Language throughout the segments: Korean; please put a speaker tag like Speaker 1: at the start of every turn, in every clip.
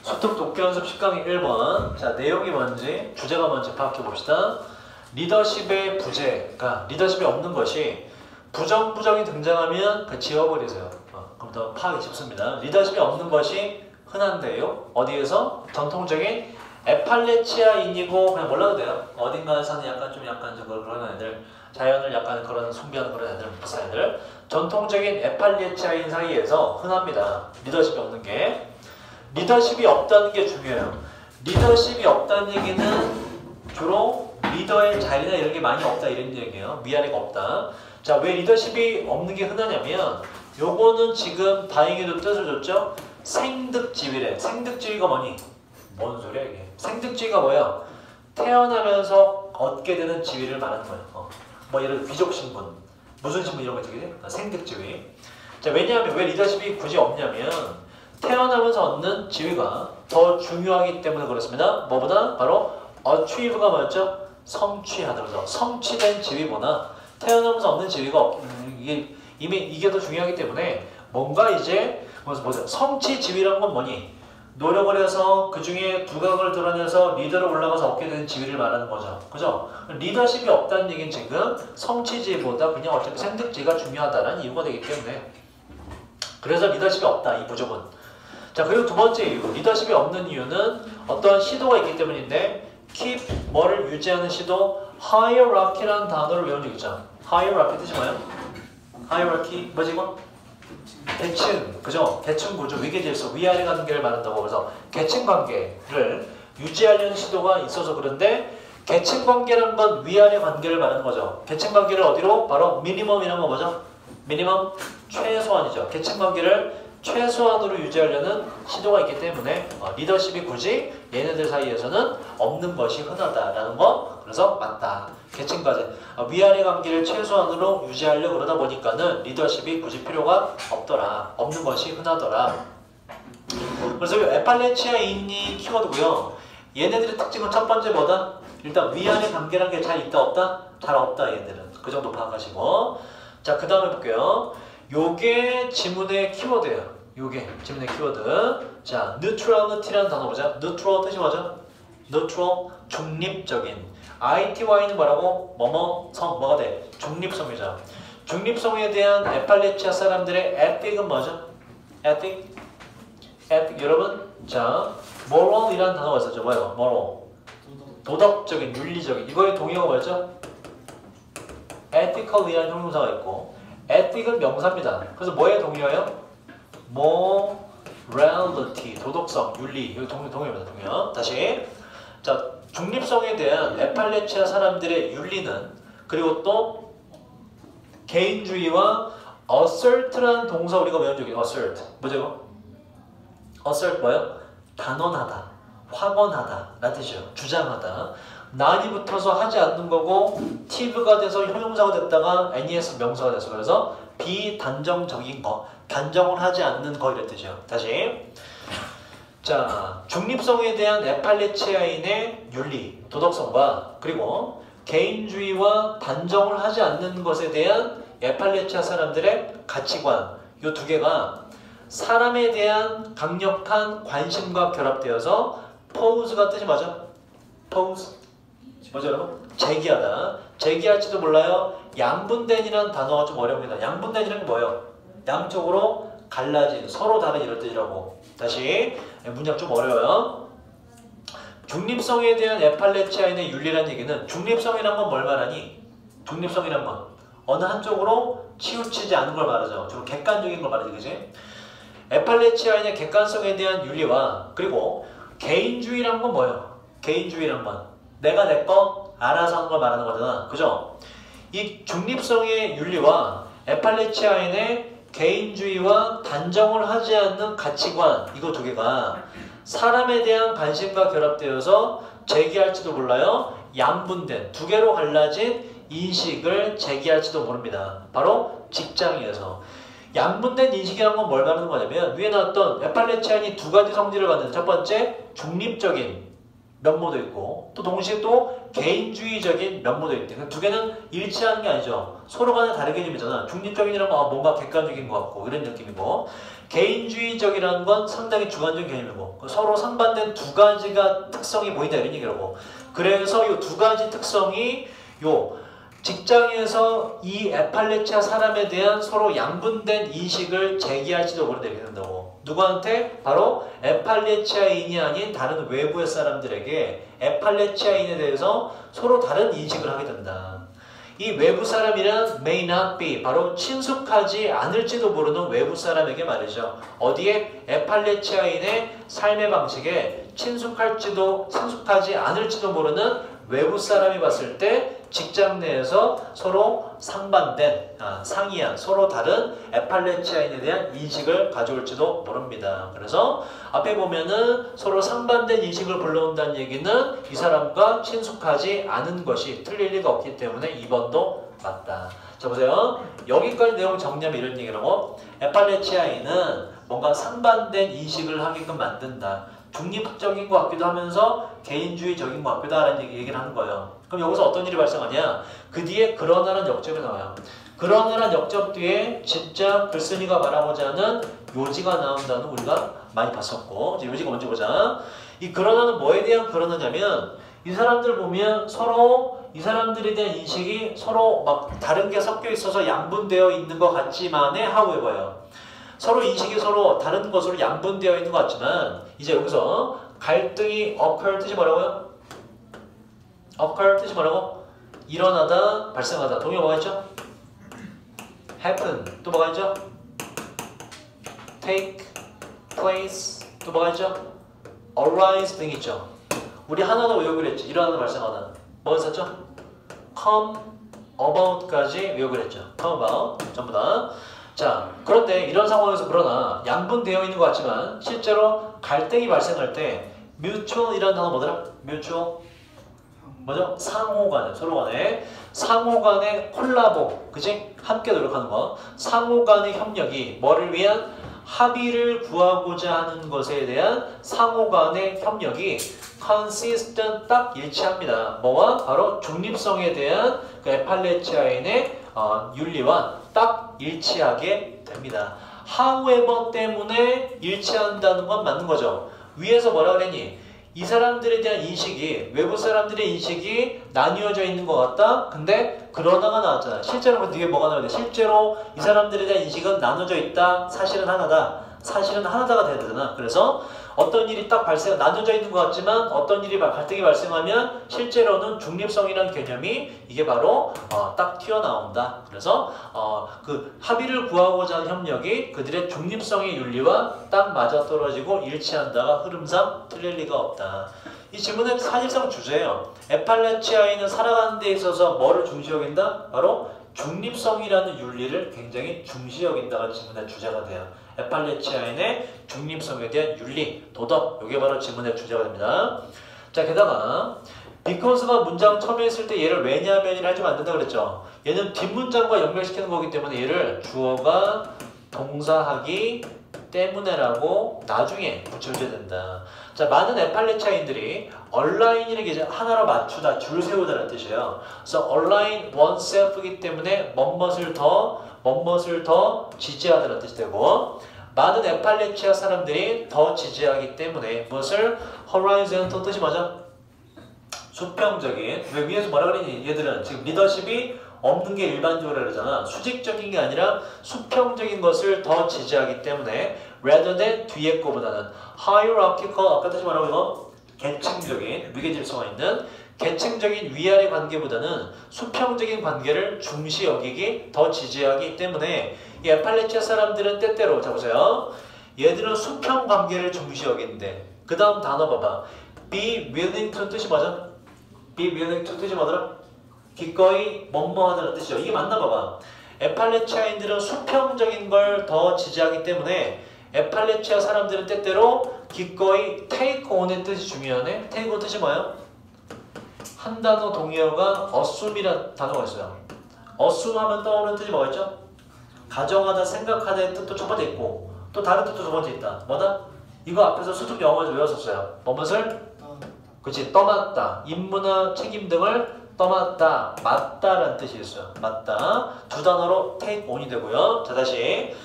Speaker 1: 소통 독해 연습 10강의 1번. 자, 내용이 뭔지, 주제가 뭔지 파악해 봅시다. 리더십의 부재가, 리더십이 없는 것이 부정이 등장하면 그 지워버리세요. 그럼 더 파악이 쉽습니다. 리더십이 없는 것이 흔한데요. 어디에서? 전통적인 에팔레치아인이고, 그냥 몰라도 돼요. 어딘가에서는 약간 그런 애들, 자연을 약간 그런 숭배하는 그런 애들, 비슷한 애들. 전통적인 에팔레치아인 사이에서 흔합니다. 리더십이 없는 게. 리더십이 없다는 게 중요해요. 리더십이 없다는 얘기는 주로 리더의 자리나 이런 게 많이 없다 이런 얘기예요. 위아래가 없다. 자, 왜 리더십이 없는 게 흔하냐면 요거는 지금 다행히도 뜻을 줬죠. 생득지위래. 생득지위가 뭐니? 뭔 소리야 이게? 생득지위가 뭐야? 태어나면서 얻게 되는 지위를 말하는 거예요. 뭐 예를 들어 귀족 신분, 무슨 신분 이런 거 되게 생득지위. 자, 왜냐하면 왜 리더십이 굳이 없냐면 태어나면서 얻는 지위가 더 중요하기 때문에 그렇습니다. 뭐보다? 바로 achieve가 뭐였죠? 성취하다. 그래서 성취된 지위보다 태어나면서 얻는 지위가 이게 더 중요하기 때문에 뭔가 이제 뭐죠? 성취 지위란 건 뭐니? 노력을 해서 그 중에 두각을 드러내서 리더로 올라가서 얻게 되는 지위를 말하는 거죠. 그죠? 리더십이 없다는 얘기는 지금 성취지위보다 그냥 어차피 생득지위가 중요하다는 이유가 되기 때문에 그래서 리더십이 없다. 이 부족은. 자, 그리고 두 번째 이유. 리더십이 없는 이유는 어떤 시도가 있기 때문인데 keep 뭐를 유지하는 시도 hierarchy라는 단어를 외운 적 있죠. hierarchy 뜻이 뭐예요? hierarchy 뭐지 이거? 계층, 그죠? 계층 구조, 위계질서, 위아래 관계를 말한다고. 그래서 계층 관계를 유지하려는 시도가 있어서 그런데 계층 관계라는 건 위아래 관계를 말하는 거죠. 계층 관계를 어디로? 바로 미니멈이라는 거 뭐죠? 미니멈 최소한이죠. 계층 관계를 최소한으로 유지하려는 시도가 있기 때문에 리더십이 굳이 얘네들 사이에서는 없는 것이 흔하다라는 거. 그래서 맞다. 계층까지 위아래 관계를 최소한으로 유지하려고 그러다 보니까는 리더십이 굳이 필요가 없더라. 없는 것이 흔하더라. 그래서 에팔레치아인이 키워드고요. 얘네들의 특징은 첫 번째 뭐다? 일단 위아래 관계라는 게 잘 있다 없다? 잘 없다 얘들은. 그 정도 파악하시고. 자, 그 다음에 볼게요. 요게 지문의 키워드예요. 요게 지문의 키워드. 자, neutrality라는 단어 보자. neutral 뜻이 뭐죠? neutral, 중립적인. ITY는 뭐라고? 뭐가 돼? 중립성이죠. 중립성에 대한 에팔레치아 사람들의 ethic은 뭐죠? ethic? 여러분, 자, moral이라는 단어가 있었죠. 뭐예요? moral. 도덕적인, 윤리적인. 이거의 동의어가 뭐였죠? ethical이라는 형용사가 있고 ethic은 명사입니다. 그래서 뭐의 동의어예요? morality, 도덕성, 윤리. 이거 동의어입니다. 동의어. 다시. 자, 중립성에 대한 에팔레치아 사람들의 윤리는 그리고 또 개인주의와 assert라는 동사 우리가 외운 적이 assert. 뭐죠 이거? assert 뭐예요? 단언하다, 확언하다 라는 뜻이에요. 주장하다. 난이 붙어서 하지 않는 거고 tive가 돼서 형용사가 됐다가 nes 명사가 됐어. 그래서 비단정적인 거, 단정을 하지 않는 거 이런 뜻이에요. 다시. 자, 중립성에 대한 에팔레치아인의 윤리, 도덕성과 그리고 개인주의와 단정을 하지 않는 것에 대한 에팔레치아 사람들의 가치관, 이 두 개가 사람에 대한 강력한 관심과 결합되어서 pose가 뜻이 맞아? pose? 뭐죠 여러분? 제기하다. 제기할지도 몰라요. 양분된이라는 단어가 좀 어렵니다. 양분된이라는 게 뭐예요? 양쪽으로 갈라진, 서로 다른 이런 뜻이라고. 다시. 문장 좀 어려워요. 중립성에 대한 에팔레치아인의 윤리라는 얘기는 중립성이란 건 뭘 말하니? 중립성이란 건 어느 한쪽으로 치우치지 않은 걸 말하죠. 주로 객관적인 걸 말하지, 그지? 에팔레치아인의 객관성에 대한 윤리와 그리고 개인주의란 건 뭐예요? 개인주의란 건 내가 내 거 알아서 하는 걸 말하는 거잖아. 그죠? 이 중립성의 윤리와 에팔레치아인의 개인주의와 단정을 하지 않는 가치관, 이거 두 개가 사람에 대한 관심과 결합되어서 제기할지도 몰라요. 양분된, 두 개로 갈라진 인식을 제기할지도 모릅니다. 바로 직장에서. 양분된 인식이라는 건 뭘 말하는 거냐면 위에 나왔던 에팔레치아인이 두 가지 성질을 갖는 첫 번째, 중립적인 면모도 있고 또 동시에 또 개인주의적인 면모도 있대. 그 두 개는 일치하는 게 아니죠. 서로 간에 다른 개념이잖아. 중립적인이라는 건 뭔가 객관적인 것 같고 이런 느낌이고 개인주의적이라는 건 상당히 주관적인 개념이고 서로 상반된 두 가지가 특성이 보인다 이런 얘기라고. 그래서 이 두 가지 특성이 요 직장에서 이 에팔레치아 사람에 대한 서로 양분된 인식을 제기할지도 모르게 된다고. 누구한테? 바로 에팔레치아인이 아닌 다른 외부의 사람들에게 에팔레치아인에 대해서 서로 다른 인식을 하게 된다. 이 외부 사람이란 may not be, 바로 친숙하지 않을지도 모르는 외부 사람에게 말이죠. 어디에? 에팔레치아인의 삶의 방식에 친숙하지 않을지도 모르는 외부 사람이 봤을 때 직장 내에서 서로 상반된, 상이한, 서로 다른 에팔레치아인에 대한 인식을 가져올지도 모릅니다. 그래서 앞에 보면은 서로 상반된 인식을 불러온다는 얘기는 이 사람과 친숙하지 않은 것이 틀릴 리가 없기 때문에 2번도 맞다. 자 보세요. 여기까지 내용 정리하면 이런 얘기라고. 에팔레치아인은 뭔가 상반된 인식을 하게끔 만든다. 중립적인 것 같기도 하면서 개인주의적인 것 같기도 하라는 얘기를 하는 거예요. 그럼 여기서 어떤 일이 발생하냐? 그 뒤에 그러나란 역접이 나와요. 그러나란 역접 뒤에 진짜 글쓴이가 말하고자 하는 요지가 나온다는 우리가 많이 봤었고, 이제 요지가 뭔지 보자. 이 그러나는 뭐에 대한 그러나냐면 이 사람들 보면 서로 이 사람들에 대한 인식이 서로 막 다른 게 섞여 있어서 양분되어 있는 것 같지만의 however요. 서로 인식이 서로 다른 것으로 양분되어 있는 것 같지만 이제 여기서 갈등이 occur 뜻이 뭐라고요? occur 뜻이 뭐라고? 일어나다, 발생하다. 동의어 뭐가 있죠? happen. 또 뭐가 있죠? take place. 또 뭐가 있죠? arise 등 있죠. 우리 하나도 외우기로 했지. 일어나다, 발생하다. 뭐 있었죠? come about까지 외우기로 했죠. come about. 전부 다. 자, 그런데 이런 상황에서 그러나 양분되어 있는 것 같지만 실제로 갈등이 발생할 때 mutual이라는 단어 뭐더라? mutual 뭐죠? 상호간에, 서로간에 상호간의 콜라보, 그치? 함께 노력하는 거. 상호간의 협력이 뭐를 위한? 합의를 구하고자 하는 것에 대한 상호간의 협력이 consistent, 딱 일치합니다. 뭐와? 바로 중립성에 대한 그 에팔레치아인의 윤리와 딱 일치하게 됩니다. however 때문에 일치한다는 건 맞는 거죠. 위에서 뭐라 그랬니? 이 사람들에 대한 인식이, 외부 사람들의 인식이 나뉘어져 있는 것 같다? 근데 그러나가 나왔잖아. 실제로 그 뒤에 뭐가 나와야 돼? 실제로 이 사람들에 대한 인식은 나눠져 있다. 사실은 하나다. 사실은 하나다가 돼야 되잖아. 그래서 어떤 일이 딱 나눠져 있는 것 같지만 어떤 일이 갈등이 발생하면 실제로는 중립성이라는 개념이 이게 바로 딱 튀어나온다. 그래서 그 합의를 구하고자 하는 협력이 그들의 중립성의 윤리와 딱 맞아떨어지고 일치한다가 흐름상 틀릴 리가 없다. 이 질문의 사실상 주제예요. 에팔레치아인은 살아가는 데 있어서 뭐를 중시 여긴다? 바로 중립성이라는 윤리를 굉장히 중시 여긴다가 질문의 주제가 돼요. 에팔레치아인의 중립성에 대한 윤리, 도덕, 이게 바로 질문의 주제가 됩니다. 자, 게다가 because가 문장 처음에 했을 때 얘를 왜냐하면이라 해주면 안 된다고 그랬죠. 얘는 뒷문장과 연결시키는 거기 때문에 얘를 주어가 동사하기 때문에라고 나중에 붙여줘야 된다. 자, 많은 에팔레치아인들이 align 이제 하나로 맞추다, 줄 세우다라는 뜻이에요. 그래서 align oneself이기 때문에 멋멋을 더 지지하다는 뜻이 되고, 많은 에팔레치아 사람들이 더 지지하기 때문에 무엇을? horizontal 뜻이 뭐죠? 수평적인. 왜 위에서 뭐라 그러니? 얘들은 지금 리더십이 없는 게 일반적으로 그러잖아. 수직적인 게 아니라 수평적인 것을 더 지지하기 때문에 rather than 뒤에 거보다는 hierarchical, 아까 뜻이 뭐라고 이거? 계층적인, 위계 질서가 있는 계층적인 위아래 관계보다는 수평적인 관계를 중시 여기기, 더 지지하기 때문에 이 에팔레치아 사람들은 때때로, 자 보세요. 얘들은 수평 관계를 중시 여기는데 그 다음 단어 봐봐. be willing to 뜻이 뭐죠? be willing to 뜻이 뭐더라? 기꺼이 뭐뭐하다는 뜻이죠. 이게 맞나 봐봐. 에팔레치아인들은 수평적인 걸 더 지지하기 때문에 에팔레치아 사람들은 때때로 기꺼이 take on의 뜻이 중요하네. take on 뜻이 뭐예요? 한 단어 동의어가 assume이라는 단어가 있어요. assume 하면 떠오르는 뜻이 뭐가 있죠? 가정하다, 생각하다의 뜻도 첫 번째 있고 또 다른 뜻도 두 번째 있다. 뭐다? 이거 앞에서 수능 영어에서 외웠었어요. 뭐뭇을? 그치? 떠맡다. 임무나 책임 등을 떠맡다. 맡다라는 뜻이 있어요. 맡다. 두 단어로 take on이 되고요. 자, 다시.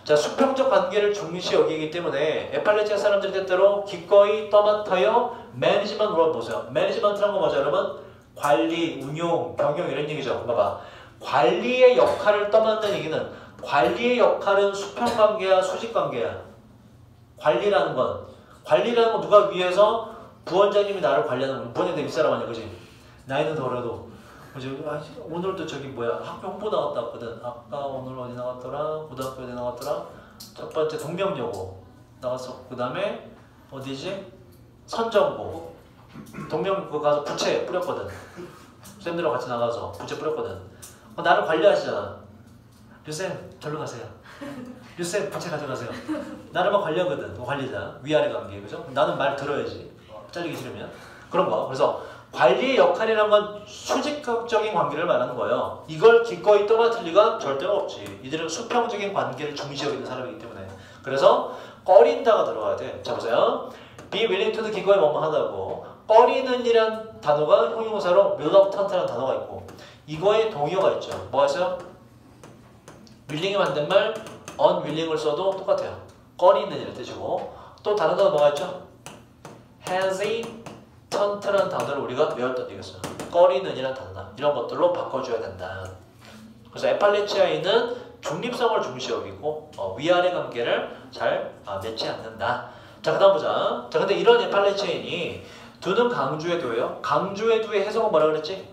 Speaker 1: 자, 수평적 관계를 중시 여기기 때문에 에팔레치아 사람들이 때때로 기꺼이 떠맡아요. 매니지먼트 롤 보세요. 매니지먼트란 거 뭐죠, 여러분? 관리, 운용, 경영 이런 얘기죠. 봐봐. 관리의 역할을 떠맡는 얘기는 관리의 역할은 수평관계야, 수직관계야. 관리라는 건 누가 위해서 부원장님이 나를 관리하는 건 부원장님 윗사람 아니야, 그지? 나이는 덜해도 그지? 오늘도 저기 뭐야 학교 홍보 나갔다 왔거든. 아까 오늘 어디 나갔더라? 고등학교 어디 나갔더라? 첫 번째 동명여고 나갔어. 그 다음에 어디지? 선정고. 동명고 가서 부채 뿌렸거든. 쌤들하고 같이 나가서 부채 뿌렸거든. 나를 관리하시잖아. 류쌤 절로 가세요. 류쌤 부채 가져가세요. 나를 막 관리하거든. 관리자 위아래 관계. 그죠? 나는 말 들어야지. 잘리기 싫으면 그런 거. 그래서 관리의 역할이라는 건 수직적인 관계를 말하는 거예요. 이걸 기꺼이 떠맡을 리가 절대로 없지. 이들은 수평적인 관계를 중시 여기는 사람이기 때문에. 그래서 꺼린다가 들어가야 돼. 자 보세요. be willing to는 기꺼이 뭐뭐 하다고. 꺼리는 이란 단어가 형용사로 reluctant라는 단어가 있고 이거에 동의어가 있죠. 뭐가 있어요? willing이 만든 말 unwilling을 써도 똑같아요. 꺼리는 이란 뜻이고 또 다른 단어 뭐가 있죠? hesitant라는 단어를 우리가 외웠던 적이 있어요. 꺼리는 이란 단어다. 이런 것들로 바꿔줘야 된다. 그래서 에팔레치아인은 중립성을 중시 여기고 위아래 관계를 잘 맺지 않는다. 자, 그 다음 보자. 자, 근데 이런 에팔레치아인이 두는 강조의 두예요. 강조의 두의 해석은 뭐라 그랬지?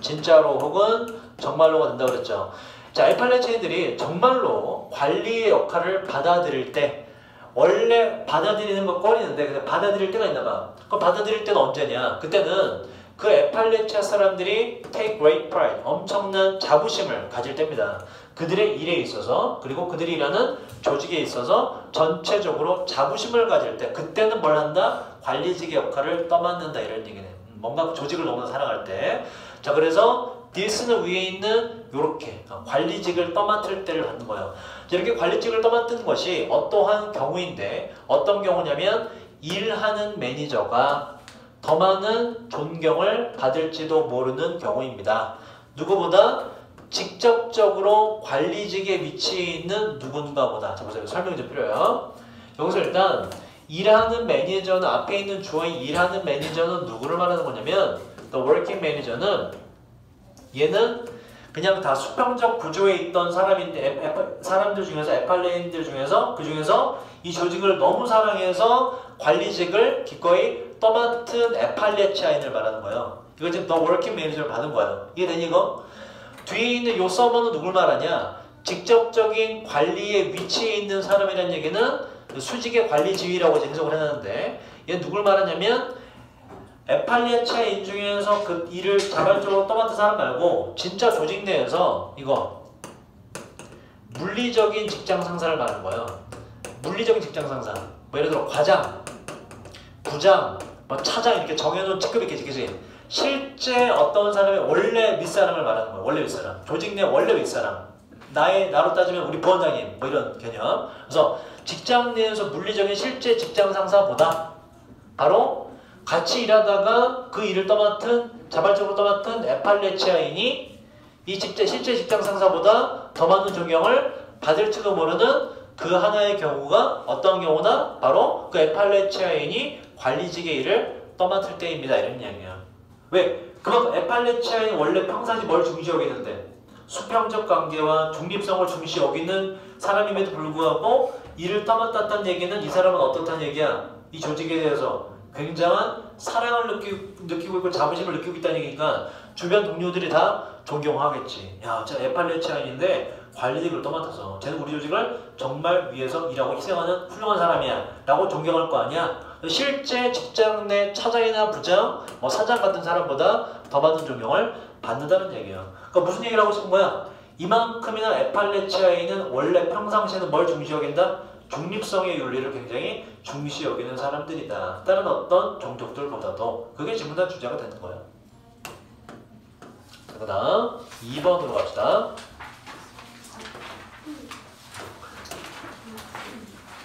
Speaker 1: 진짜로 혹은 정말로가 된다 그랬죠. 자, 에팔레치아인들이 정말로 관리의 역할을 받아들일 때 원래 받아들이는 거 꺼리는데 근데 받아들일 때가 있나 봐. 그럼 받아들일 때는 언제냐? 그때는 그 에팔레치아 사람들이 take great pride, 엄청난 자부심을 가질 때입니다. 그들의 일에 있어서 그리고 그들이 일하는 조직에 있어서 전체적으로 자부심을 가질 때 그때는 뭘 한다? 관리직의 역할을 떠맡는다 이런 얘기네. 뭔가 조직을 너무나 사랑할 때. 자, 그래서 this는 위에 있는 요렇게 관리직을 떠맡을 때를 갖는 거예요. 이렇게 관리직을 떠맡는 것이 어떠한 경우인데 어떤 경우냐면 일하는 매니저가 더 많은 존경을 받을지도 모르는 경우입니다. 누구보다 직접적으로 관리직에 위치해 있는 누군가보다. 자, 보세요. 설명이 좀 필요해요. 여기서 일단 일하는 매니저는 앞에 있는 주어인 일하는 매니저는 누구를 말하는 거냐면 the working manager는 얘는 그냥 다 수평적 구조에 있던 사람인데 사람들 중에서 에팔레인들 중에서 그 중에서 이 조직을 너무 사랑해서 관리직을 기꺼이 떠맡은 에팔레치아인을 말하는 거예요. 이거 지금 the working manager를 받은 거예요. 이해되니 이거? 뒤에 있는 요 서버는 누굴 말하냐? 직접적인 관리에 위치해 있는 사람이라는 얘기는 수직의 관리 지위라고 해석을 해놨는데 얘는 누굴 말하냐면 에팔레치아인 중에서 그 일을 자발적으로 떠맡은 사람 말고 진짜 조직 내에서 이거 물리적인 직장 상사를 말하는 거예요. 물리적인 직장 상사. 뭐 예를 들어 과장, 부장, 뭐 차장 이렇게 정해놓은 직급이 있겠지. 실제 어떤 사람의 원래 윗사람을 말하는 거예요. 원래 윗사람. 조직 내 원래 윗사람. 나로 따지면 우리 부원장님 뭐 이런 개념. 그래서 직장 내에서 물리적인 실제 직장 상사보다 바로 같이 일하다가 그 일을 자발적으로 떠맡은 에팔레치아인이 이 실제 직장 상사보다 더 많은 존경을 받을지도 모르는 그 하나의 경우가 어떤 경우나 바로 그 에팔레치아인이 관리직의 일을 떠맡을 때입니다. 이런 이야기야. 왜? 그만큼 에팔레치아인이 원래 평상시 뭘 중시 여기는데 수평적 관계와 중립성을 중시 여기는 사람임에도 불구하고 일을 떠맡았다는 얘기는 이 사람은 어떻다는 얘기야? 이 조직에 대해서 굉장한 사랑을 느끼고 있고 자부심을 느끼고 있다는 얘기니까 주변 동료들이 다 존경하겠지. 야, 저 에팔레치아인인데 관리직을 떠맡아서 쟤는 우리 조직을 정말 위해서 일하고 희생하는 훌륭한 사람이야 라고 존경할 거 아니야. 실제 직장 내 차장이나 부장, 뭐 사장 같은 사람보다 더 많은 존경을 받는다는 얘기예요. 그러니까 무슨 얘기를 하고 싶은 거야? 이만큼이나 에팔레치아인은 원래 평상시에는 뭘 중시 여긴다? 중립성의 윤리를 굉장히 중시 여기는 사람들이다. 다른 어떤 종족들보다도. 그게 질문한 주제가 되는 거예요. 그 다음 2번으로 갑시다.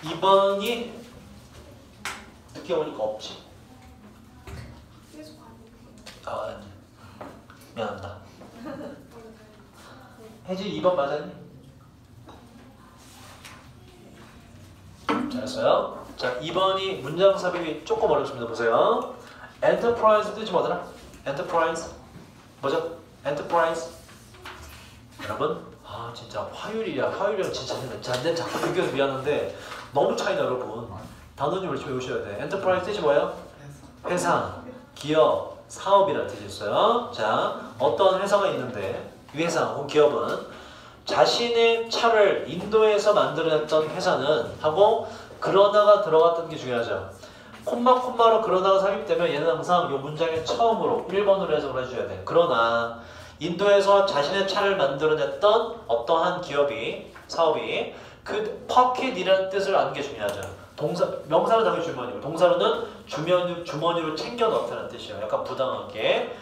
Speaker 1: 2번이 늦게 오니까 없지. 아, 미안합니다. 혜지 2번 맞았니? 잘했어요. 자, 2번이 문장 삽입이 조금 어렵습니다. 보세요. enterprise 뜻이 뭐더라? enterprise 뭐죠? enterprise 여러분, 아 진짜 화요일이랑 진짜 내 자꾸 비교해서 미안한데 너무 차이나 여러분. 단어님 열심히 외우셔야 돼. enterprise 뜻이 뭐예요? 회사, 기업, 사업이라는 뜻이 있어요. 자, 어떤 회사가 있는데 이 회사 혹은 기업은 자신의 차를 인도에서 만들어냈던 회사는 하고 그러다가 들어갔던 게 중요하죠. 콤마로 그러다가 삽입되면 얘는 항상 이 문장의 처음으로 1번으로 해석을 해줘야 돼. 그러나 인도에서 자신의 차를 만들어냈던 어떠한 기업이, 사업이 그 pocket이라는 뜻을 아는 게 중요하죠. 명사는 당연히 주머니고 동사로는 주머니로 챙겨 넣다는 뜻이에요. 약간 부당하게.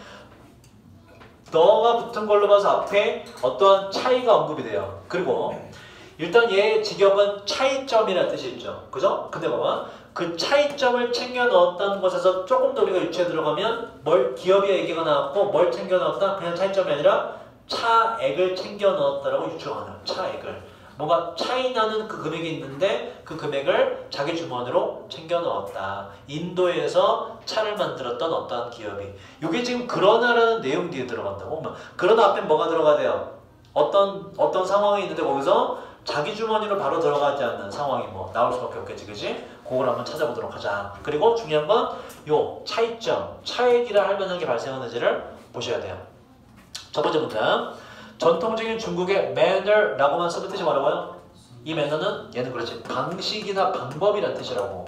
Speaker 1: 너가 붙은 걸로 봐서 앞에 어떠한 차이가 언급이 돼요. 그리고 일단 얘의 직역은 차이점이라는 뜻이 있죠. 그죠? 근데 봐봐. 그 차이점을 챙겨 넣었다는 것에서 조금 더 우리가 유추해 들어가면 기업의 얘기가 나왔고 뭘 챙겨 넣었다? 그냥 차이점이 아니라 차액을 챙겨 넣었다라고 유추하는 거예요. 차액을. 뭔가 차이 나는 그 금액이 있는데 그 금액을 자기 주머니로 챙겨 넣었다. 인도에서 차를 만들었던 어떠한 기업이. 이게 지금 그러나라는 내용 뒤에 들어간다고. 그러나 앞에 뭐가 들어가야 돼요? 어떤 상황이 있는데 거기서 자기 주머니로 바로 들어가지 않는 상황이 뭐 나올 수밖에 없겠지, 그지? 그걸 한번 찾아보도록 하자. 그리고 중요한 건 요 차이점, 차액이라 할 만한 게 발생하는지를 보셔야 돼요. 첫 번째 문장. 전통적인 중국의 manner라고만 쓰는 뜻이 뭐라고요? 이 manner는 얘는 그렇지 방식이나 방법이라는 뜻이라고.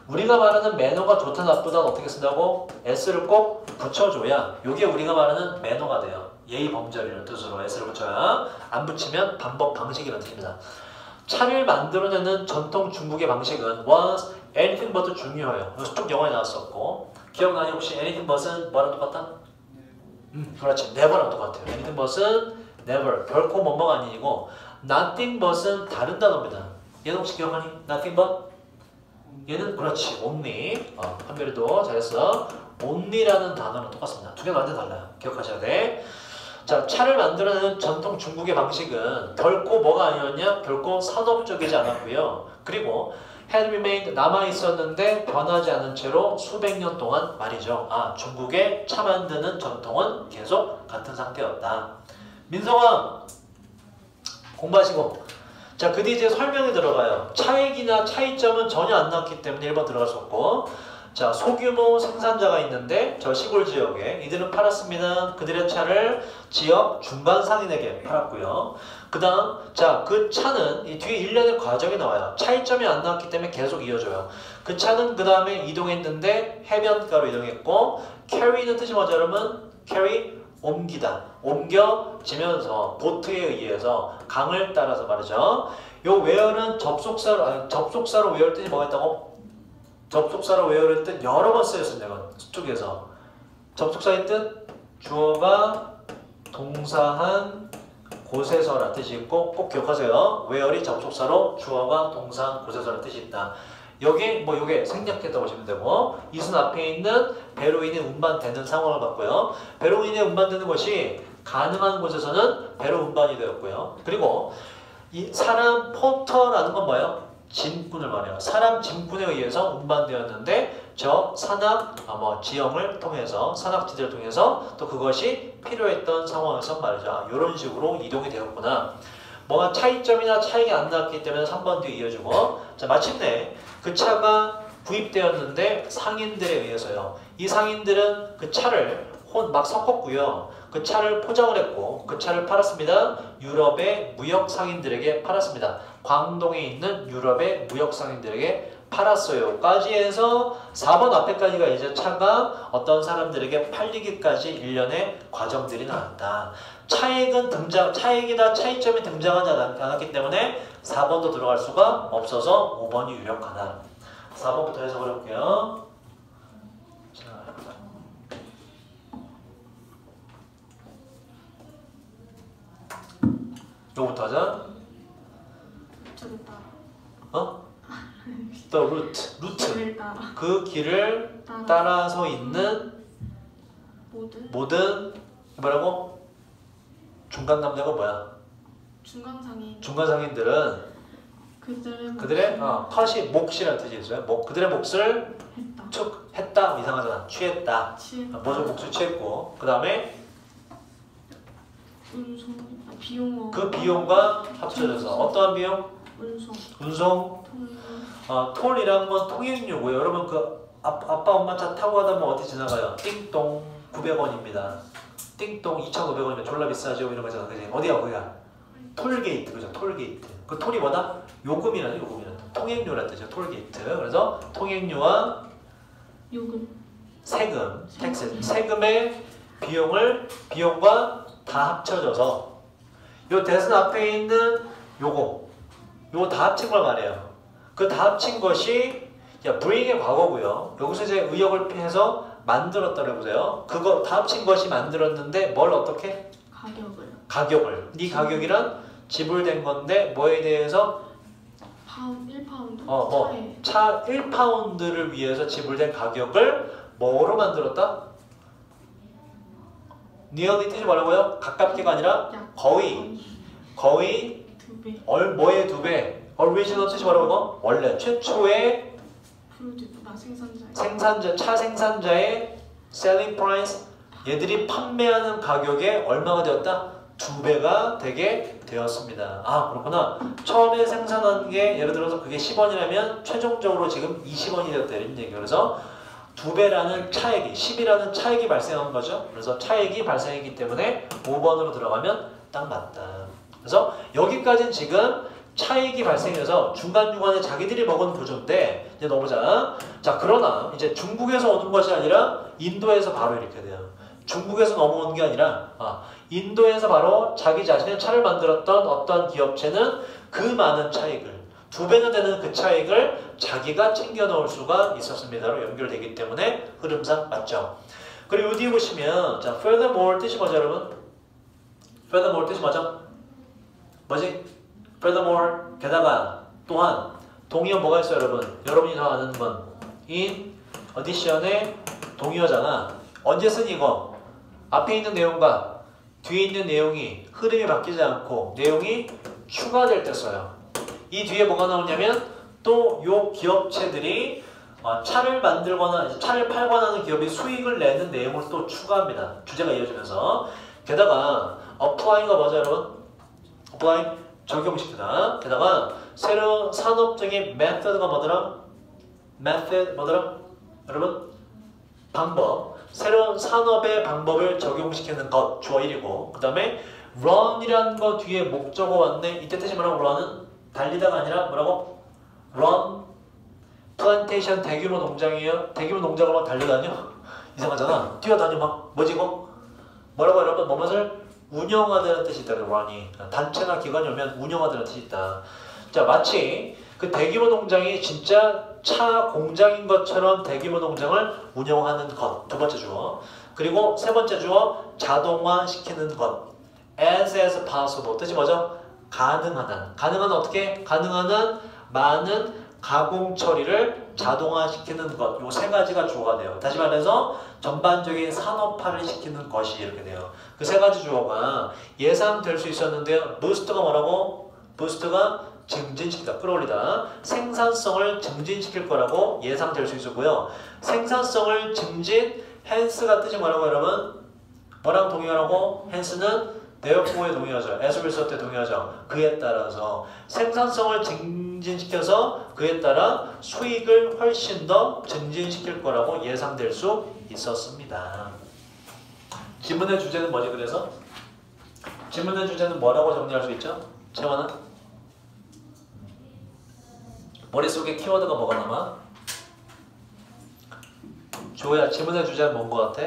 Speaker 1: 우리가 말하는 매너가 좋다 나쁘다 어떻게 쓴다고? s를 꼭 붙여줘야 이게 우리가 말하는 매너가 돼요. 예의 범절이라는 뜻으로 s를 붙여야. 안 붙이면 방법, 방식이라는 뜻입니다. 차를 만들어내는 전통 중국의 방식은 was anything but 중요해요. 그래서 쭉 영화에 나왔었고 기억나니 혹시 anything but은 뭐랑 똑같다? 그렇지. never랑 똑같아요. anything but은 never. 결코 뭐뭐가 아니고 nothing but은 다른 단어입니다. 얘는 혹시 기억하니? nothing but? 얘는 그렇지. only. 한별이도 잘했어. only라는 단어는 똑같습니다. 두 개는 완전 달라요. 기억하셔야 돼. 자, 차를 만들어내는 전통 중국의 방식은 결코 뭐가 아니었냐? 결코 산업적이지 않았고요. 그리고 had remained 남아있었는데 변하지 않은 채로 수백 년 동안 말이죠. 중국의 차 만드는 전통은 계속 같은 상태였다. 민성아 공부하시고. 자, 그 뒤에 이제 설명이 들어가요. 차액이나 차이점은 전혀 안 나왔기 때문에 1번 들어갈 수 없고. 자, 소규모 생산자가 있는데 저 시골 지역에 이들은 팔았습니다. 그들의 차를 지역 중간 상인에게 팔았고요. 그 다음 자, 그 차는 이 뒤에 일련의 과정이 나와요. 차이점이 안 나왔기 때문에 계속 이어져요. 그 차는 그 다음에 이동했는데 해변가로 이동했고 carry는 뜻이 뭐죠 여러분? carry 옮기다. 옮겨지면서 보트에 의해서 강을 따라서 말이죠. 요 where는 접속사로 where 뜻이 뭐가 있다고? 접속사로 where의 뜻 여러 번 쓰였습니다. 쪽에서 접속사의 뜻 주어가 동사한 곳에서라는 뜻이 있고 꼭 기억하세요. where이 접속사로 주어가 동사한 곳에서라는 뜻이 있다. 여기 요게 생략했다고 보시면 되고 이순 앞에 있는 배로 인해 운반되는 상황을 봤고요. 배로 인해 운반되는 것이 가능한 곳에서는 배로 운반이 되었고요. 그리고 이 사람 포터라는 건 뭐예요? 짐꾼을 말해요. 사람 짐꾼에 의해서 운반되었는데 저 산악 지형을 통해서 산악지대를 통해서 또 그것이 필요했던 상황에서 말이죠. 이런 식으로 이동이 되었구나. 뭐가 차이점이나 차이가 안 나왔기 때문에 3번 뒤에 이어지고 자 마침내 그 차가 구입되었는데 상인들에 의해서요. 이 상인들은 그 차를 막 섞었고요. 그 차를 포장을 했고 그 차를 팔았습니다. 유럽의 무역 상인들에게 팔았습니다. 광동에 있는 유럽의 무역 상인들에게 팔았어요. 까지 해서 4번 앞에까지가 이제 차가 어떤 사람들에게 팔리기까지 일련의 과정들이 나왔다. 차액이나 차이점이 등장하지 않았기 때문에 4번도 들어갈 수가 없어서 5번이 유력하다. 4번부터 해석을 해볼게요. 요거부터 하자. The route. 그 길을 따라서 있는 모든 뭐라고? 중간 남녀가 뭐야? 중간상인들은 그들의 컷이 몫이라는 뜻이 있어요. 그들의 몫을 했다. 이상하잖아. 취했다. 뭐죠? 몫을 취했고 그 다음에 그 비용과 합쳐져서 어떠한 비용? 운송. 톨이란 건 통행료고요. 여러분 그 아빠 엄마 차 타고 가다 보면 어디 지나가요? 띵동 900원입니다. 띵동 2,500원이면 졸라 비싸죠. 이런 거잖아. 그지? 어디야 거기가? 톨게이트. 그죠? 톨게이트. 그 톨이 뭐다? 요금이라는 통행료라는 뜻이죠. 톨게이트. 그래서 통행료와 세금, 텍스, 세금의 비용과 다 합쳐져서 요 대선 앞에 있는 요거 다 합친 걸 말해요. 그 다 합친 것이 bring의 과거고요. 여기서 이제 의역을 해서 만들었다고 해보세요. 그거 다 합친 것이 만들었는데 뭘 어떻게? 가격을. 이 가격이란 지불된 건데 뭐에 대해서?
Speaker 2: 1파운드?
Speaker 1: 차 1파운드를 위해서 지불된 가격을 뭐로 만들었다? nearly 뜻이 뭐라고요? 가깝게가 아니라 거의
Speaker 2: 2배.
Speaker 1: 뭐의 2배? original 뜻이 뭐라고? 원래 최초의 차 생산자의 selling price 얘들이 판매하는 가격에 얼마가 되었다? 2배가 되게 되었습니다. 그렇구나. 처음에 생산한 게 예를 들어서 그게 10원이라면 최종적으로 지금 20원이 되었다 이런 얘기예요. 그래서 2배라는 차액이 10이라는 차액이 발생한 거죠. 그래서 차액이 발생했기 때문에 5번으로 들어가면 딱 맞다. 그래서 여기까지는 지금 차익이 발생해서 중간중간에 자기들이 먹은 구조인데 이제 넘어자. 자, 그러나 이제 중국에서 오는 것이 아니라 인도에서 바로 이렇게 돼요. 중국에서 넘어오는 게 아니라 인도에서 바로 자기 자신의 차를 만들었던 어떤 기업체는 그 많은 차익을 2배나 되는 그 차익을 자기가 챙겨 넣을 수가 있었습니다로 연결되기 때문에 흐름상 맞죠. 그리고 이 뒤에 보시면 자, furthermore 뜻이 뭐죠, 여러분? furthermore 뜻이 뭐죠? 뭐지? furthermore 게다가 또한 동의어 뭐가 있어요, 여러분? 여러분이 다 아는 건 in addition의 동의어잖아. 언제 쓰니 이거? 앞에 있는 내용과 뒤에 있는 내용이 흐름이 바뀌지 않고 내용이 추가될 때 써요. 이 뒤에 뭐가 나오냐면 또 요 기업체들이 차를 만들거나 차를 팔거나 하는 기업이 수익을 내는 내용을 또 추가합니다. 주제가 이어지면서 게다가 apply가 뭐죠, 여러분? apply 적용시키다. 게다가 새로운 산업적인 method가 뭐더라? method 뭐더라? 여러분? 방법. 새로운 산업의 방법을 적용시키는 것 주어 1이고 그 다음에 run이라는 거 뒤에 목적어 왔네. 이때 뜻이 뭐라고? run은 달리다가 아니라 뭐라고? run 플랜테이션 대규모 농장이에요. 대규모 농장을 막 달려다녀? 이상하잖아. 뛰어다녀 막 뭐지 이거? 뭐라고 여러분? 뭐뭇을 운영하다는 뜻이 있다. run이 단체나 기관이 오면 운영하다는 뜻이 있다. 자, 마치 그 대규모 농장이 진짜 차 공장인 것처럼 대규모 농장을 운영하는 것. 두 번째 주어. 그리고 세 번째 주어 자동화시키는 것. as possible. 뜻이 뭐죠? 가능하다. 가능한 어떻게? 가능한 많은 가공 처리를 자동화시키는 것. 요 세 가지가 주어가 돼요. 다시 말해서 전반적인 산업화를 시키는 것이 이렇게 돼요. 그 세 가지 주어가 예상될 수 있었는데요. 부스트가 뭐라고? 부스트가 증진시키다, 끌어올리다. 생산성을 증진시킬 거라고 예상될 수 있었고요. 생산성을 증진, hence가 뜻이 뭐라고 여러분? 뭐랑 동의하라고? hence는 therefore 동의하죠. as a result 동의하죠. 그에 따라서 생산성을 증진시켜서 그에 따라 수익을 훨씬 더 증진시킬 거라고 예상될 수 있었습니다. 지문의 주제는 뭐지 그래서? 지문의 주제는 뭐라고 정리할 수 있죠? 채원아? 머릿속에 키워드가 뭐가 남아? 조야, 지문의 주제는 뭔 거 같아?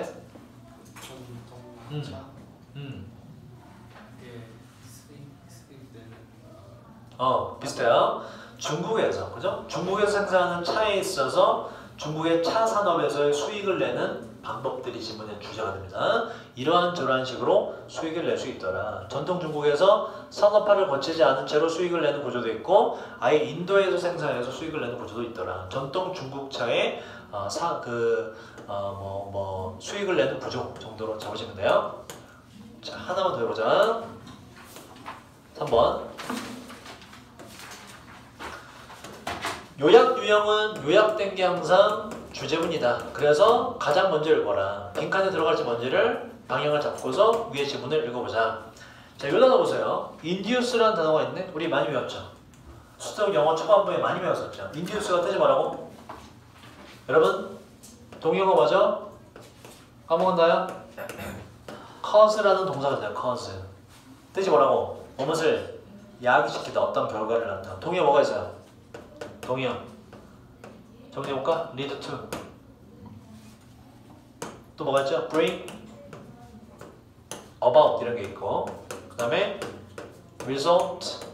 Speaker 1: 비슷해요. 중국에서, 그죠? 중국에서 생산하는 차에 있어서 중국의 차 산업에서의 수익을 내는 방법들이 지문의 주제가 됩니다. 이러한 저러한 식으로 수익을 낼 수 있더라. 전통 중국에서 산업화를 거치지 않은 채로 수익을 내는 구조도 있고 아예 인도에서 생산해서 수익을 내는 구조도 있더라. 전통 중국차의 수익을 내는 부족 정도로 잡으시면 돼요. 자, 하나만 더 해보자. 3번. 요약 유형은 요약된 게 항상 주제문이다. 그래서 가장 먼저 읽어라. 빈칸에 들어갈지 뭔지를 방향을 잡고서 위에 지문을 읽어보자. 자, 이 단어 보세요. induce라는 단어가 있네. 우리 많이 외웠죠. 수능 영어 초반부에 많이 배웠었죠. induce가 뜻이 뭐라고? 여러분 동영어 뭐죠? 까먹었나요? cause라는 동사가 있어요. cause. 뜻이 뭐라고? 무엇을 야기시키다. 어떤 결과를 낳다. 동의어 뭐가 있어요? 동의어 정리해볼까? lead to. 또 뭐가 있죠? bring about 이런 게 있고, 그 다음에 result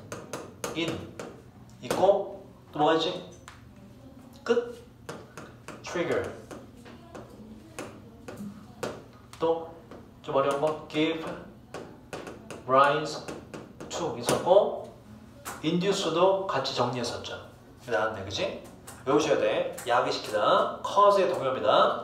Speaker 1: in 있고, 또 뭐가 있지? 끝. trigger. 또 좀 어려운 거 give rise to 있었고, induce도 같이 정리했었죠. 나왔네, 그치? 외우셔야 돼. 야기시키다. cause의 동요입니다.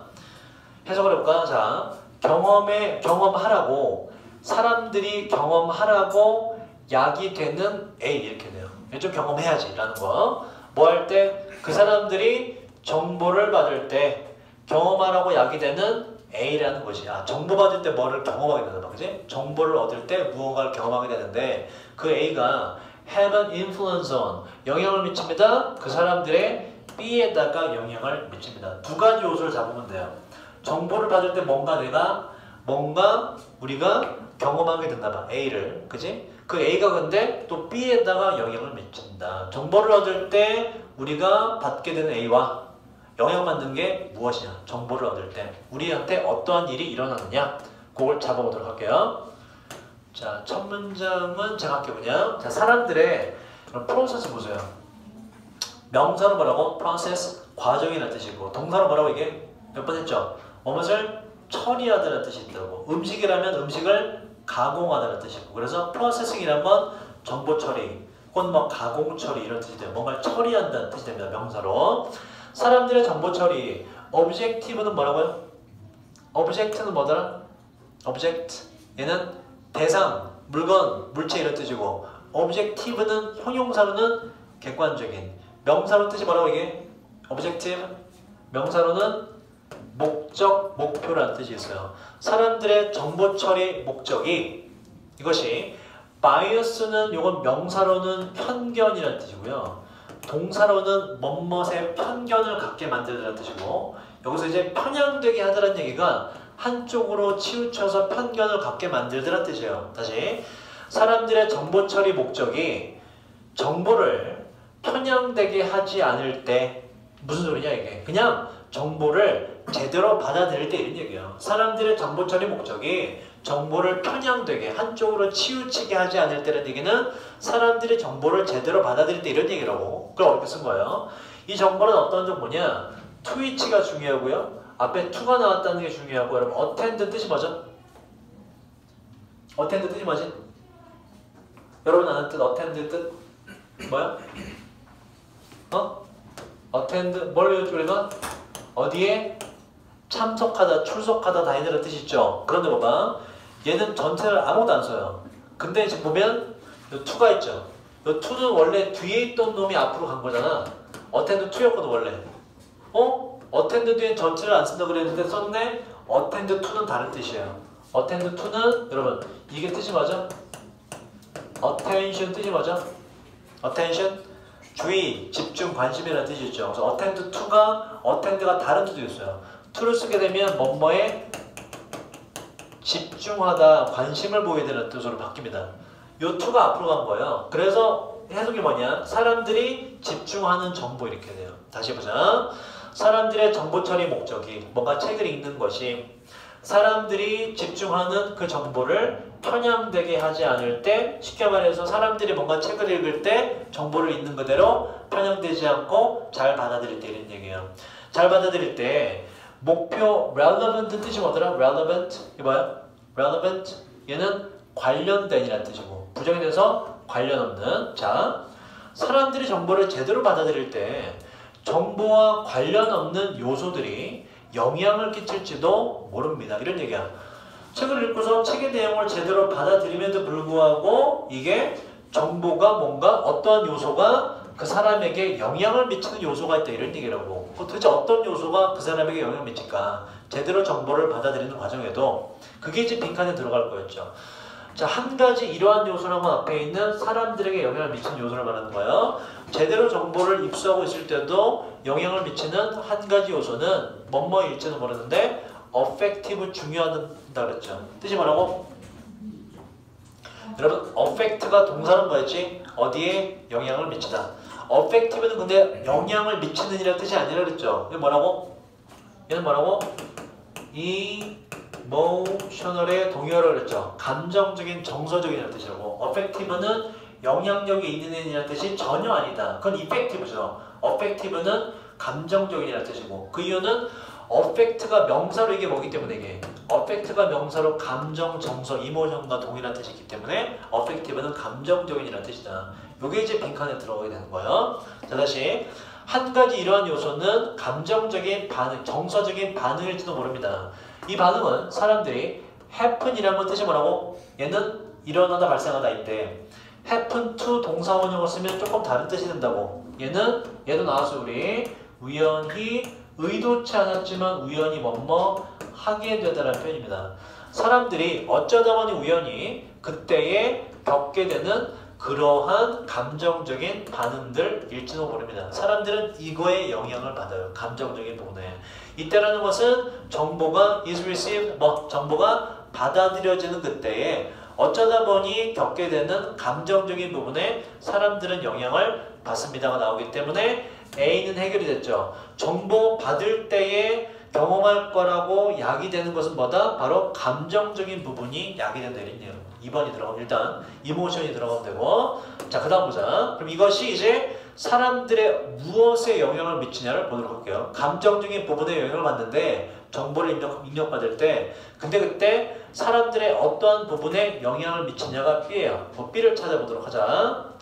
Speaker 1: 해석을 해볼까? 자, 경험하라고, 사람들이 경험하라고 야기되는 A 이렇게 돼요. 좀 경험해야지 라는 거. 뭐 할 때? 그 사람들이 정보를 받을 때 경험하라고 야기되는 A라는 것이, 정보 받을 때 뭐를 경험하게 되는 거야, 그지? 정보를 얻을 때 무언가를 경험하게 되는데, 그 A가 have an influence on, 영향을 미칩니다. 그 사람들의 B에다가 영향을 미칩니다. 두 가지 요소를 잡으면 돼요. 정보를 받을 때 뭔가 우리가 경험하게 된다 봐, A를, 그지? 그 A가 근데 또 B에다가 영향을 미친다. 정보를 얻을 때 우리가 받게 되는 A와 영향받는 게 무엇이냐? 정보를 얻을 때 우리한테 어떠한 일이 일어나느냐? 그걸 잡아보도록 할게요. 자, 첫 문장은 제가 할게요. 그냥 자, 사람들의 프로세스 보세요. 명사로 뭐라고? 프로세스, 과정이라는 뜻이고, 동사로 뭐라고? 이게 몇 번 했죠? 무엇을 처리하다는 뜻이 있다고. 음식이라면 음식을 가공하다는 뜻이고, 그래서 프로세싱이란 건 정보 처리 혹은 뭐 가공 처리 이런 뜻이 돼요. 뭔가를 처리한다는 뜻이 됩니다. 명사로. 사람들의 정보 처리. objective는 뭐라고요? object는 뭐더라? object. 얘는 대상, 물건, 물체 이런 뜻이고, objective는 형용사로는 객관적인, 명사로 뜻이 뭐라고 이게? objective. 명사로는 목적, 목표라는 뜻이 있어요. 사람들의 정보 처리 목적이, 이것이 bias는 요건 명사로는 편견이라는 뜻이고요. 동사로는 뭐뭇에 편견을 갖게 만들다는 뜻이고, 여기서 이제 편향되게 하다는 얘기가 한쪽으로 치우쳐서 편견을 갖게 만들다는 뜻이에요. 다시, 사람들의 정보 처리 목적이 정보를 편향되게 하지 않을 때, 무슨 소리냐 이게? 그냥 정보를 제대로 받아들일 때 이런 얘기예요. 사람들의 정보 처리 목적이 정보를 편향되게 한쪽으로 치우치게 하지 않을 때라는 얘기는 사람들이 정보를 제대로 받아들일 때 이런 얘기라고. 그걸 어렵게 쓴 거예요. 이 정보는 어떤 정보냐? to-which가 중요하고요. 앞에 to가 나왔다는 게 중요하고, 여러분 attend 뜻이 뭐죠? attend 뜻이 뭐지? 여러분 아는 뜻, attend 뜻 뭐야? attend 뭘 외웠죠 우리가? 어디에? 참석하다, 출석하다, 다니다라는 뜻이 있죠. 그런데 봐봐, 얘는 전체를 아무것도 안 써요. 근데 지금 보면 요 to가 있죠. 요 to는 원래 뒤에 있던 놈이 앞으로 간 거잖아. attend to였거든 원래. attend 뒤에 전체를 안 쓴다 그랬는데 썼네. attend to는 다른 뜻이에요. attend to는 여러분 이게 뜻이 맞아? attention 뜻이 맞아? attention 주의, 집중, 관심이라는 뜻이 있죠. 그래서 attend to가 attend가 다른 뜻이 있어요. to를 쓰게 되면 뭐뭐에 집중하다, 관심을 보이게 되는 뜻으로 바뀝니다. 요 to가 앞으로 간 거예요. 그래서 해석이 뭐냐? 사람들이 집중하는 정보 이렇게 돼요. 다시 보자. 사람들의 정보 처리 목적이 뭔가 책을 읽는 것이 사람들이 집중하는 그 정보를 편향되게 하지 않을 때, 쉽게 말해서 사람들이 뭔가 책을 읽을 때 정보를 있는 그대로 편향되지 않고 잘 받아들일 때 이런 얘기예요. 잘 받아들일 때 목표 relevant 뜻이 뭐더라? relevant 이 뭐야? relevant 얘는 관련된이라는 뜻이고, 부정이 돼서 관련 없는. 자, 사람들이 정보를 제대로 받아들일 때 정보와 관련 없는 요소들이 영향을 끼칠지도 모릅니다. 이런 얘기야. 책을 읽고서 책의 내용을 제대로 받아들임에도 불구하고 이게 정보가 뭔가 어떠한 요소가 그 사람에게 영향을 미치는 요소가 있다 이런 얘기라고. 도대체 어떤 요소가 그 사람에게 영향을 미칠까? 제대로 정보를 받아들이는 과정에도 그게 이제 빈칸에 들어갈 거였죠. 자, 한 가지 이러한 요소라면 앞에 있는 사람들에게 영향을 미치는 요소를 말하는 거예요. 제대로 정보를 입수하고 있을 때도 영향을 미치는 한 가지 요소는 뭐뭐일지는 모르는데 affective 중요하다 그랬죠. 뜻이 뭐라고? 여러분, affect가 동사는 뭐였지? 어디에 영향을 미치다. affective는 근데 영향을 미치는 이라는 뜻이 아니라 그랬죠. 이게 뭐라고? 얘는 뭐라고? emotional의 동의어를 그랬죠. 감정적인, 정서적인 뜻이라고. affective는 영향력이 있는 이라는 뜻이 전혀 아니다. 그건 effective죠. affective는 감정적인이라는 뜻이고, 그 이유는 affect가 명사로 이게 뭐기 때문에 이게 affect가 명사로 감정, 정서, 이모션과 동일한 뜻이 있기 때문에 affective는 감정적인이라는 뜻이다. 요게 이제 빈칸에 들어가게 되는 거예요. 자, 다시 한 가지 이러한 요소는 감정적인 반응, 정서적인 반응일지도 모릅니다. 이 반응은 사람들이 happen이라는 뜻이 뭐라고? 얘는 일어나다 발생하다인데 happen to 동사 원형을 쓰면 조금 다른 뜻이 된다고. 얘도 나와서 우리 우연히 의도치 않았지만 우연히 뭐뭐 하게 되다라는 표현입니다. 사람들이 어쩌다 보니 우연히 그때에 겪게 되는 그러한 감정적인 반응들일지도 모릅니다. 사람들은 이거에 영향을 받아요. 감정적인 부분에. 이때라는 것은 정보가 is received, 정보가 받아들여지는 그때에 어쩌다 보니 겪게 되는 감정적인 부분에 사람들은 영향을 받습니다가 나오기 때문에 A는 해결이 됐죠. 정보 받을 때에 경험할 거라고 야기되는 것은 뭐다? 바로 감정적인 부분이 야기된다 이랬네요. 2번이 들어가면 일단 이모션이 들어가면 되고, 자, 그 다음 보자. 그럼 이것이 이제 사람들의 무엇에 영향을 미치냐를 보도록 할게요. 감정적인 부분에 영향을 받는데 정보를 입력받을 때 근데 그때 사람들의 어떠한 부분에 영향을 미치냐가 B예요. B를 찾아보도록 하자.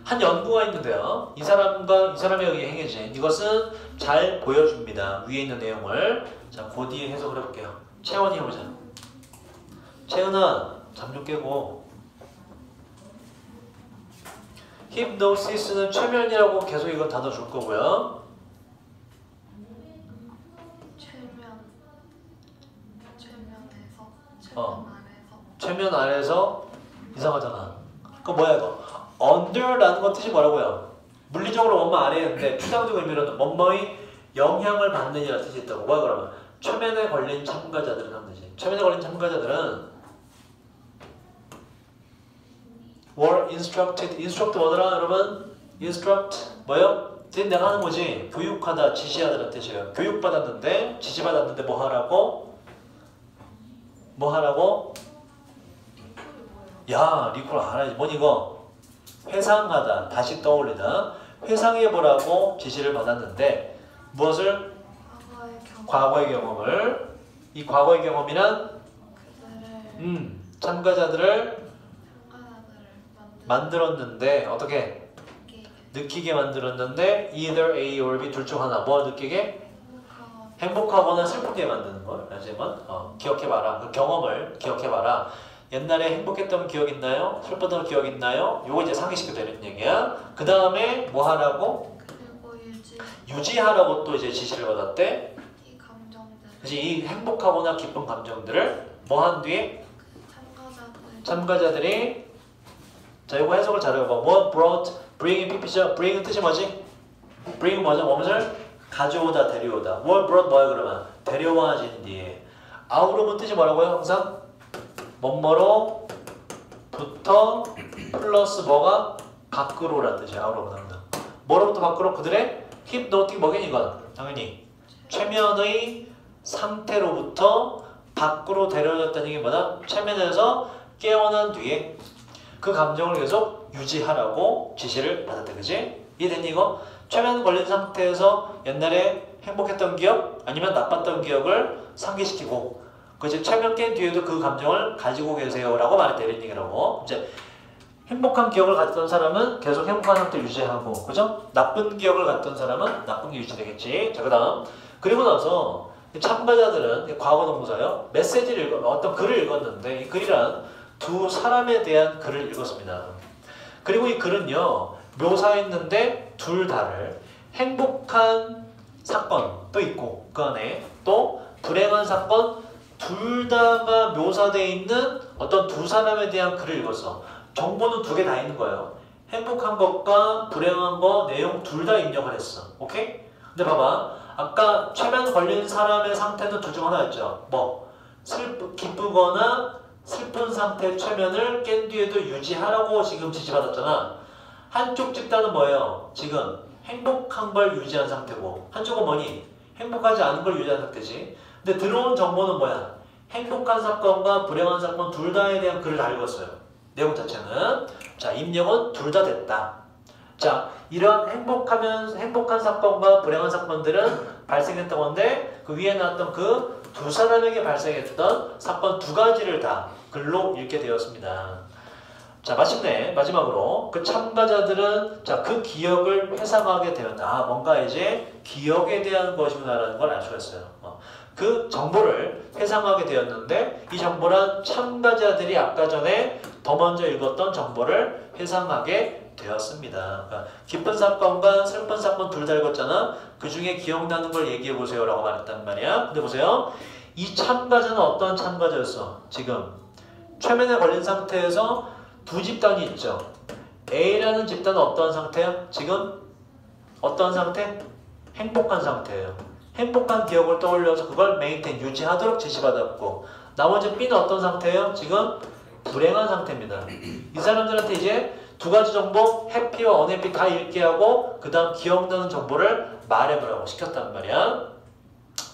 Speaker 1: 한 연구가 있는데요. 이 사람에 의해 행해진 이것은 잘 보여줍니다. 위에 있는 내용을. 자, 그 뒤에 해석을 해볼게요. 채원이 해보자. 채은아, 잠 좀 깨고. 힙노시스는 최면이라고 계속 이건 단어 줄 거고요. 최면 아래에서 이상하잖아. 그거 뭐야 이거? under라는 건 뜻이 뭐라고요? 물리적으로 뭐뭐 아래였는데 추상적 의미로는 뭐뭐의 영향을 받는 이라는 뜻이 있다고. 뭐야 그러면? 최면에 걸린 참가자들은 하면 되지. 최면에 걸린 참가자들은 were instructed. instruct 뭐더라 여러분? instruct 뭐요? 지금 내가 하는 거지. 교육하다, 지시하다는 뜻이에요. 교육받았는데, 지시받았는데 뭐 하라고? 뭐 하라고? 야, 리콜 알아야지. 뭐니 이거? 회상하다, 다시 떠올리다. 회상해보라고 지시를 받았는데 무엇을? 과거의 경험을. 이 과거의 경험이란 참가자들을 만들었는데 어떻게? 느끼게 만들었는데 either A or B 둘 중 하나. 뭐 느끼게? 행복하거나 슬프게 만드는 걸. 하지만 기억해봐라. 그 경험을 기억해봐라. 옛날에 행복했던 기억 있나요? 슬펐던 기억 있나요? 요거 이제 상기시켜 되는 얘기야. 그 다음에 뭐 하라고?
Speaker 3: 그리고
Speaker 1: 유지하라고 또 이제 지시를 받았대.
Speaker 3: 이 감정들.
Speaker 1: 그치, 이 행복하거나 기쁜 감정들을 뭐 한 뒤에? 참가자들이 자, 이거 해석을 잘해봐. What brought, bring이 PP죠? bring은 뜻이 뭐지? bring은 뭐죠? 무엇을? 가져오다, 데려오다. What brought 뭐야 그러면? 데려와진 뒤에. outof은 뜻이 뭐라고요? 항상? 뭐뭐로부터 플러스 뭐가? 밖으로라는 뜻이야. outof는 항상. 뭐로부터 밖으로? 그들의 hypnotic 뭐겠니 이건? 당연히 최면의 상태로부터 밖으로 데려졌다는 게 뭐다? 최면에서 깨어난 뒤에 그 감정을 계속 유지하라고 지시를 받았대. 그지? 이해됐니 이거? 최면 걸린 상태에서 옛날에 행복했던 기억 아니면 나빴던 기억을 상기시키고 그 이제 최면 깬 뒤에도 그 감정을 가지고 계세요 라고 말했대. 이런 얘기라고. 이제 행복한 기억을 갖던 사람은 계속 행복한 상태 유지하고, 그죠? 나쁜 기억을 갖던 사람은 나쁜 게 유지되겠지. 자, 그 다음. 그리고 나서 참가자들은 과거 동사요. 메시지를 어떤 글을 읽었는데 이 글이란 두 사람에 대한 글을 읽었습니다. 그리고 이 글은요. 묘사했는데 둘 다를 행복한 사건도 있고 그 안에 또 불행한 사건 둘 다가 묘사되어 있는 어떤 두 사람에 대한 글을 읽었어. 정보는 두 개 다 있는 거예요. 행복한 것과 불행한 거 내용 둘 다 입력을 했어. 오케이? 근데 봐봐. 아까 최면 걸린 사람의 상태는 둘 중 하나였죠. 뭐? 기쁘거나 슬픈 상태 최면을 깬 뒤에도 유지하라고 지금 지시받았잖아. 한쪽 집단은 뭐예요? 지금 행복한 걸 유지한 상태고 한쪽은 뭐니? 행복하지 않은 걸 유지한 상태지. 근데 들어온 정보는 뭐야? 행복한 사건과 불행한 사건 둘 다에 대한 글을 다 읽었어요. 내용 자체는. 자, 입력은 둘 다 됐다. 자, 이런 행복한 사건과 불행한 사건들은 발생했던 건데 그 위에 나왔던 그 두 사람에게 발생했던 사건 두 가지를 다 글로 읽게 되었습니다. 자, 마침내 마지막으로 그 참가자들은 자, 그 기억을 회상하게 되었다. 아, 뭔가 이제 기억에 대한 것이구나라는 걸 알 수가 있어요. 그 정보를 회상하게 되었는데 이 정보란 참가자들이 아까 전에 더 먼저 읽었던 정보를 회상하게 되었습니다. 그러니까 기쁜 사건과 슬픈 사건 둘 다 읽었잖아. 그 중에 기억나는 걸 얘기해 보세요 라고 말했단 말이야. 근데 보세요. 이 참가자는 어떤 참가자였어? 지금 최면에 걸린 상태에서 두 집단이 있죠. A라는 집단은 어떤 상태야? 지금 어떤 상태? 행복한 상태예요. 행복한 기억을 떠올려서 그걸 메인테인, 유지하도록 지시받았고 나머지 B는 어떤 상태예요? 지금 불행한 상태입니다. 이 사람들한테 이제 두 가지 정보, 해피와 언해피 다 읽게 하고 그 다음 기억나는 정보를 말해보라고 시켰단 말이야.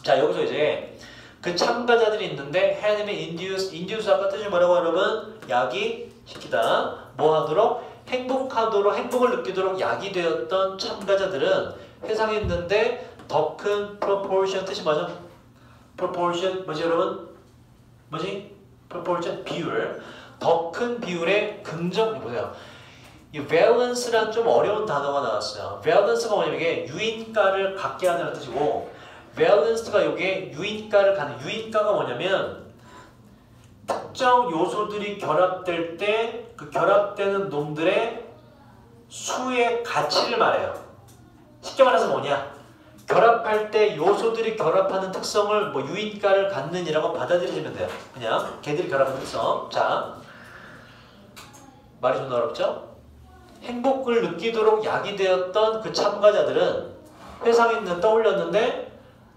Speaker 1: 자, 여기서 이제 그 참가자들이 있는데 해야 되면 induce 아까 뜻이 뭐라고 여러분? 야기시키다. 뭐 하도록? 행복하도록, 행복을 느끼도록 야기되었던 참가자들은 회상했는데 더 큰 proportion 뜻이 뭐죠? proportion 뭐지 여러분? 뭐지? proportion 비율. 더 큰 비율의 긍정 보세요. 이 valence란 좀 어려운 단어가 나왔어요. valence가 뭐냐면 이게 유인가를 갖게 하는 뜻이고 valence가 이게 유인가를 갖는 유인가가 뭐냐면 특정 요소들이 결합될 때 그 결합되는 놈들의 수의 가치를 말해요. 쉽게 말해서 뭐냐? 결합할 때 요소들이 결합하는 특성을 뭐 유인가를 갖는이라고 받아들이시면 돼요. 그냥 걔들이 결합하는 특성. 자, 말이 좀 어렵죠? 행복을 느끼도록 야기되었던 그 참가자들은 회상했는 떠올렸는데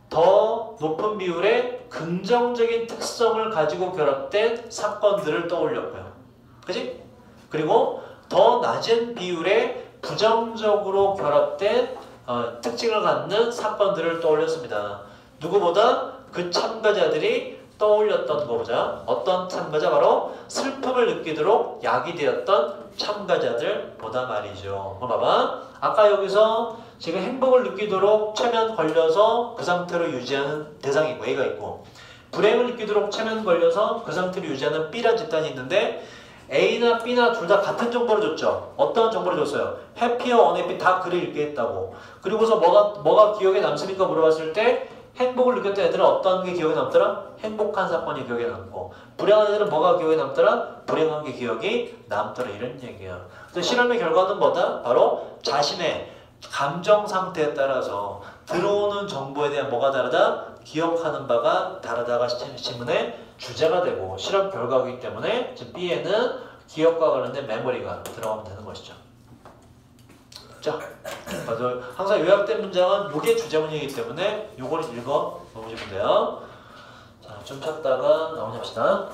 Speaker 1: 더 높은 비율의 긍정적인 특성을 가지고 결합된 사건들을 떠올렸고요. 그치? 그리고 더 낮은 비율의 부정적으로 결합된 특징을 갖는 사건들을 떠올렸습니다. 누구보다 그 참가자들이 떠올렸던 거 보자. 어떤 참가자? 바로 슬픔을 느끼도록 야기되었던 참가자들보다 말이죠. 봐봐. 아까 여기서 지금 행복을 느끼도록 최면 걸려서 그 상태로 유지하는 대상이고 A가 있고 불행을 느끼도록 최면 걸려서 그 상태로 유지하는 B라는 집단이 있는데 A나 B나 둘 다 같은 정보를 줬죠. 어떤 정보를 줬어요? 해피와 언해피 다 글을 읽게 했다고. 그리고서 뭐가 기억에 남습니까? 물어봤을 때 행복을 느꼈던 애들은 어떤 게 기억에 남더라? 행복한 사건이 기억에 남고 불행한 애들은 뭐가 기억에 남더라? 불행한 게 기억이 남더라. 이런 얘기예요. 그래서 실험의 결과는 뭐다? 바로 자신의 감정 상태에 따라서 들어오는 정보에 대한 뭐가 다르다? 기억하는 바가 다르다가 질문의 주제가 되고 실험 결과이기 때문에 지금 B에는 기억과 관련된 메모리가 들어가면 되는 것이죠. 자, 맞아요. 항상 요약된 문장은 이게 주제문이기 때문에 요걸 읽어 놓으시면 돼요. 자, 좀 찾다가 나오십시다.